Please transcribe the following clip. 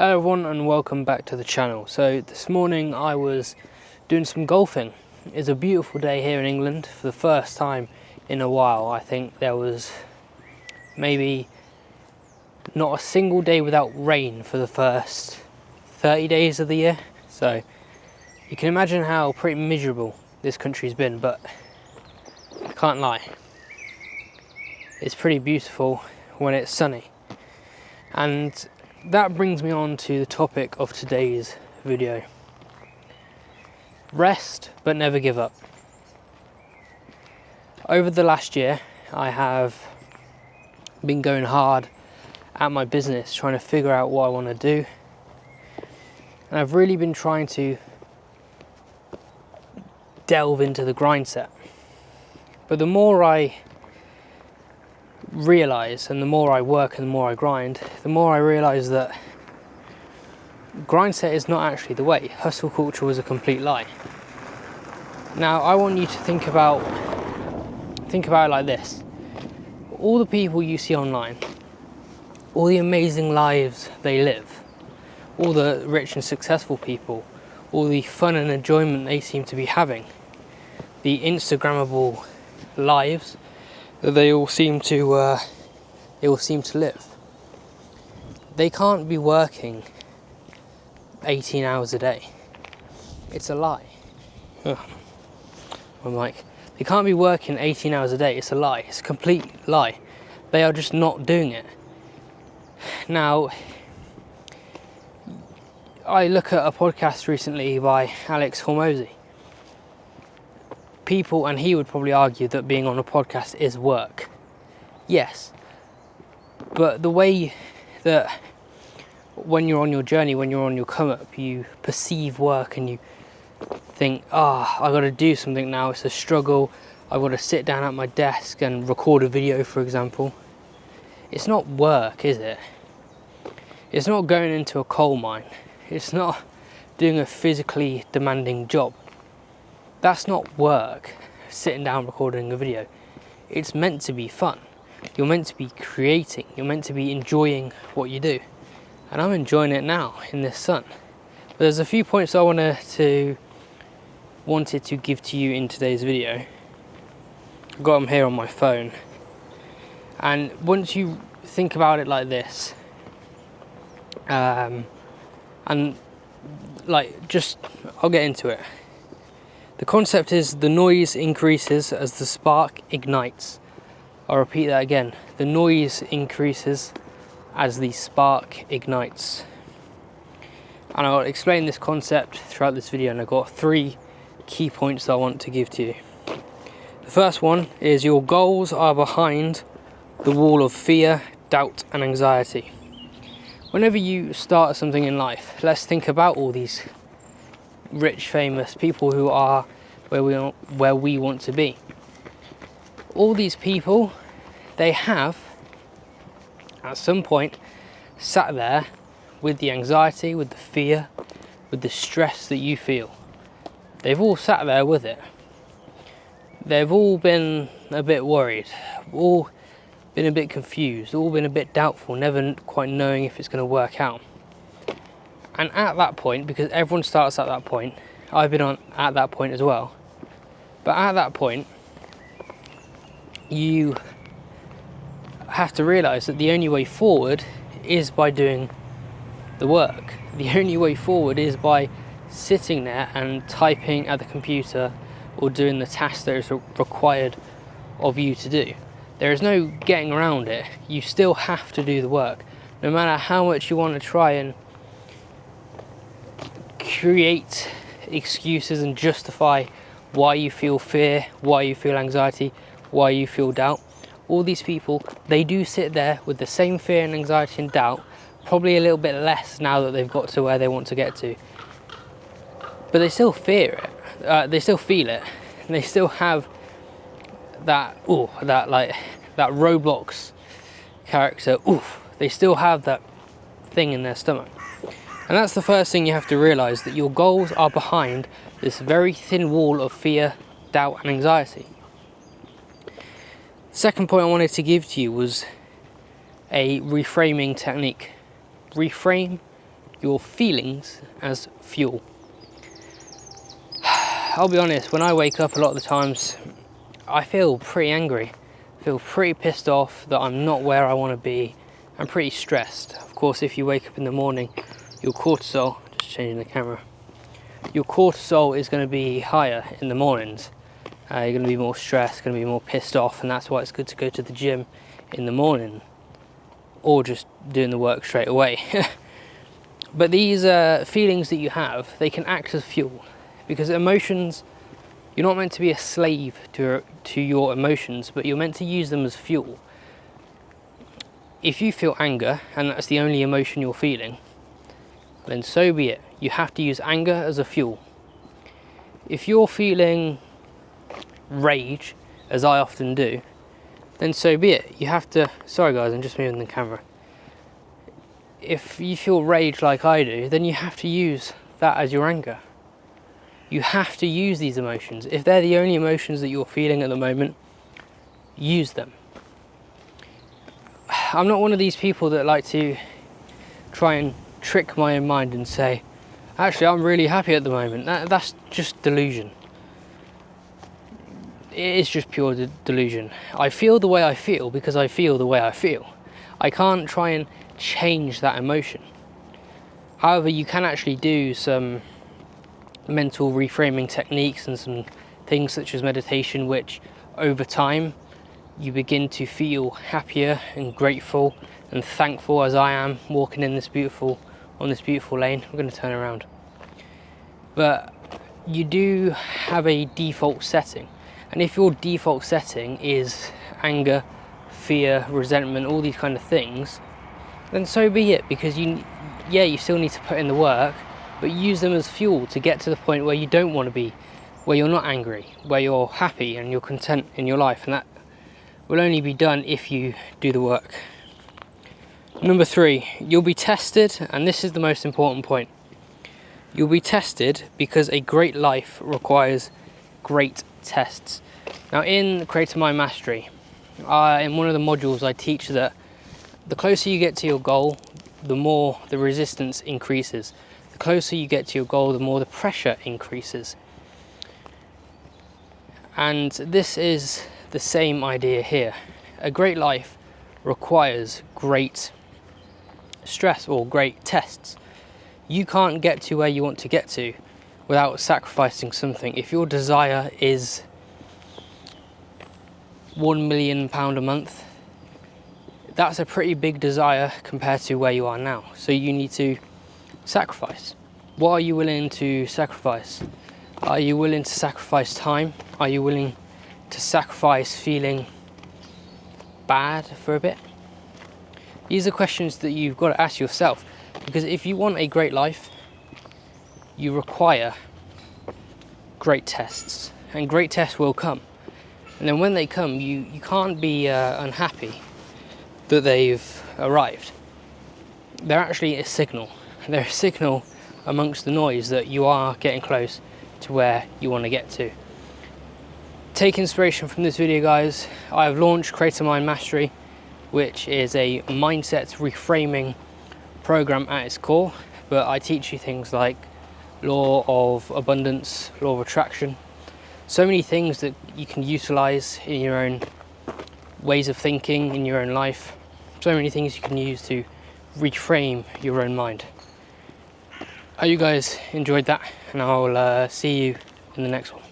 Hello everyone and welcome back to the channel. So this morning I was doing some golfing. It's a beautiful day here in England for the first time in a while. I think there was maybe not a single day without rain for the first 30 days of the year. So you can imagine how pretty miserable this country's been, but I can't lie. It's pretty beautiful when it's sunny. And that brings me on to the topic of today's video. Rest, but never give up. Over the last year, I have been going hard at my business, trying to figure out what I want to do. And I've really been trying to delve into the grind set. But the more I realize and the more I work and the more I grind, the more I realize that grind set is not actually the way. Hustle culture was a complete lie. Now I want you to think about it like this. All the people you see online, all the amazing lives they live, all the rich and successful people, all the fun and enjoyment they seem to be having, the Instagrammable lives that they all seem to live. They can't be working 18 hours a day. It's a lie. Ugh. I'm like, they can't be working 18 hours a day. It's a lie. It's a complete lie. They are just not doing it. Now, I look at a podcast recently by Alex Hormozy. And he would probably argue that being on a podcast is work. Yes, but the way that when you're on your journey, when you're on your come up, you perceive work and you think, I got to do something now, it's a struggle, I've got to sit down at my desk and record a video, for example. It's not work, is it? It's not going into a coal mine. It's not doing a physically demanding job. That's not work, sitting down recording a video. It's meant to be fun. You're meant to be creating. You're meant to be enjoying what you do. And I'm enjoying it now in this sun. But there's a few points I wanted to give to you in today's video. I've got them here on my phone. And once you think about it like this, I'll get into it. The concept is the noise increases as the spark ignites. I'll repeat that again. The noise increases as the spark ignites. And I'll explain this concept throughout this video, and I've got 3 key points that I want to give to you. The first one is your goals are behind the wall of fear, doubt and anxiety. Whenever you start something in life, let's think about all these rich, famous people who are where we want to be. All these people, they have at some point sat there with the anxiety, with the fear, with the stress that you feel. They've all sat there with it. They've all been a bit worried, all been a bit confused, all been a bit doubtful, never quite knowing if it's going to work out. And at that point, because everyone starts at that point, I've been at that point as well, but at that point, you have to realise that the only way forward is by doing the work. The only way forward is by sitting there and typing at the computer or doing the task that is required of you to do. There is no getting around it. You still have to do the work. No matter how much you want to try and create excuses and justify why you feel fear, why you feel anxiety, why you feel doubt. All these people, they do sit there with the same fear and anxiety and doubt, probably a little bit less now that they've got to where they want to get to. But they still fear it. They still feel it. And they still have that Roblox character. They still have that thing in their stomach. And that's the first thing you have to realise, that your goals are behind this very thin wall of fear, doubt and anxiety. Second point I wanted to give to you was a reframing technique. Reframe your feelings as fuel. I'll be honest, when I wake up a lot of the times, I feel pretty angry, feel pretty pissed off that I'm not where I want to be. I'm pretty stressed. Of course, if you wake up in the morning, your cortisol, just changing the camera, your cortisol is going to be higher in the mornings. You're going to be more stressed, going to be more pissed off, and that's why it's good to go to the gym in the morning, or just doing the work straight away. But these feelings that you have, they can act as fuel, because emotions, you're not meant to be a slave to your emotions, but you're meant to use them as fuel. If you feel anger, and that's the only emotion you're feeling, then so be it. You have to use anger as a fuel. If you're feeling rage, as I often do, then so be it. You have to, sorry guys, I'm just moving the camera. If you feel rage like I do, then you have to use that as your anger. You have to use these emotions. If they're the only emotions that you're feeling at the moment, use them. I'm not one of these people that like to try and trick my own mind and say, actually I'm really happy at the moment. That's just delusion. It is just pure delusion. I feel the way I feel because I feel the way I feel. I can't try and change that emotion. However, you can actually do some mental reframing techniques and some things such as meditation, which over time you begin to feel happier and grateful and thankful, as I am walking in on this beautiful lane. I'm going to turn around. But you do have a default setting, and if your default setting is anger, fear, resentment, all these kind of things, then so be it, because you still need to put in the work, but use them as fuel to get to the point where you don't want to be, where you're not angry, where you're happy and you're content in your life, and that will only be done if you do the work. Number 3, you'll be tested, and this is the most important point. You'll be tested because a great life requires great tests. Now in Creator Mind Mastery, in one of the modules I teach that the closer you get to your goal, the more the resistance increases. The closer you get to your goal, the more the pressure increases. And this is the same idea here. A great life requires great stress or great tests. You can't get to where you want to get to without sacrificing something. If your desire is £1 million a month, that's a pretty big desire compared to where you are now. So you need to sacrifice. What are you willing to sacrifice? Are you willing to sacrifice time? Are you willing to sacrifice feeling bad for a bit? These are questions that you've got to ask yourself, because if you want a great life, you require great tests, and great tests will come. And then when they come, you can't be unhappy that they've arrived. They're actually a signal. They're a signal amongst the noise that you are getting close to where you want to get to. Take inspiration from this video, guys. I've launched Creator Mind Mastery, which is a mindset reframing program at its core, but I teach you things like law of abundance, law of attraction, so many things that you can utilize in your own ways of thinking, in your own life, so many things you can use to reframe your own mind. I hope you guys enjoyed that, and I'll see you in the next one.